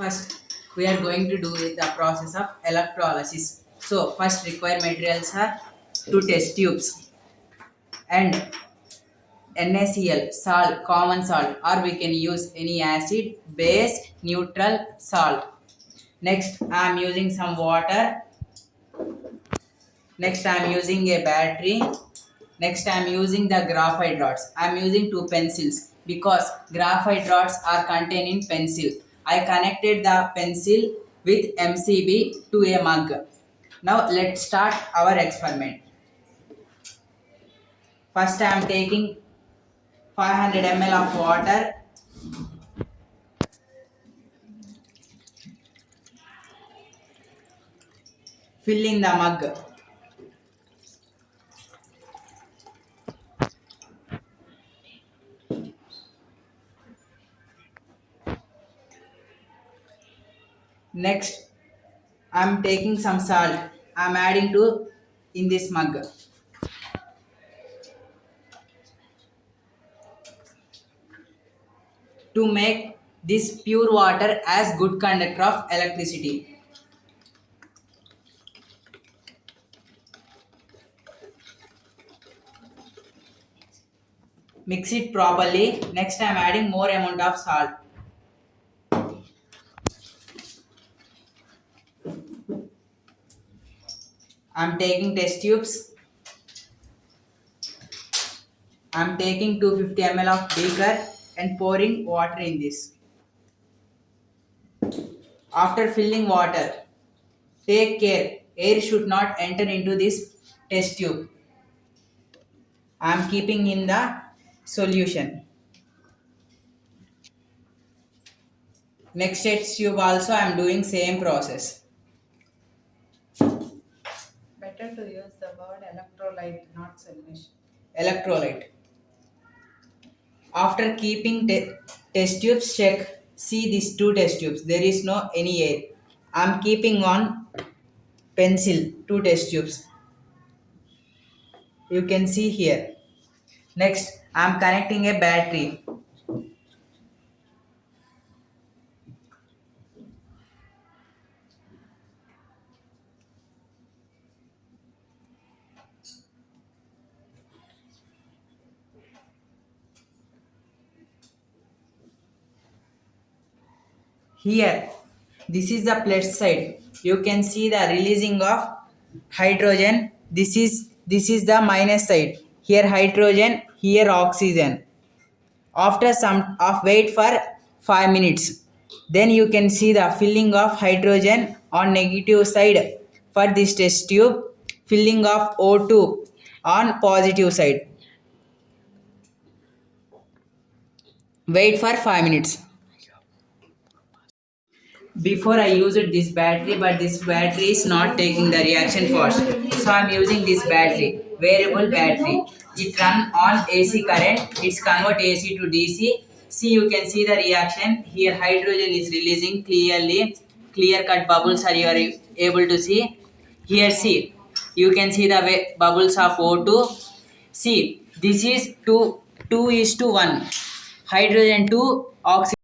First, we are going to do the process of electrolysis. So, first required materials are two test tubes and NaCl, salt, common salt, or we can use any acid, base, neutral, salt. Next, I am using some water. Next, I am using a battery. Next, I am using the graphite rods. I am using two pencils because graphite rods are contained in pencil. I connected the pencil with MCB to a mug. Now, let's start our experiment. First, I am taking 500 ml of water. Fill in the mug. Next, I am taking some salt. I am adding to in this mug. To make this pure water as good conductor of electricity. Mix it properly. Next, I am adding more amount of salt. I am taking test tubes. I am taking 250 ml of beaker and pouring water in this. After filling water, take care. Air should not enter into this test tube. I am keeping in the solution. Next test tube also I am doing same process. Better to use the word electrolyte, not solution. Electrolyte. After keeping test tubes, check. See these two test tubes. There is no any air. I am keeping on pencil two test tubes. You can see here. Next, I am connecting a battery. Here, this is the plus side. You can see the releasing of hydrogen. This is the minus side. Here hydrogen, here oxygen. After some of wait for 5 minutes, then you can see the filling of hydrogen on negative side for this test tube, filling of O2 on positive side. Wait for 5 minutes. Before I used this battery, but this battery is not taking the reaction fast. So I'm using this battery, variable battery. It run on AC current. It's convert AC to DC. See, you can see the reaction. Here hydrogen is releasing clearly. Clear cut bubbles are you are able to see. Here see, you can see the bubbles of O2. See, this is 2 is to 1. Hydrogen to oxygen.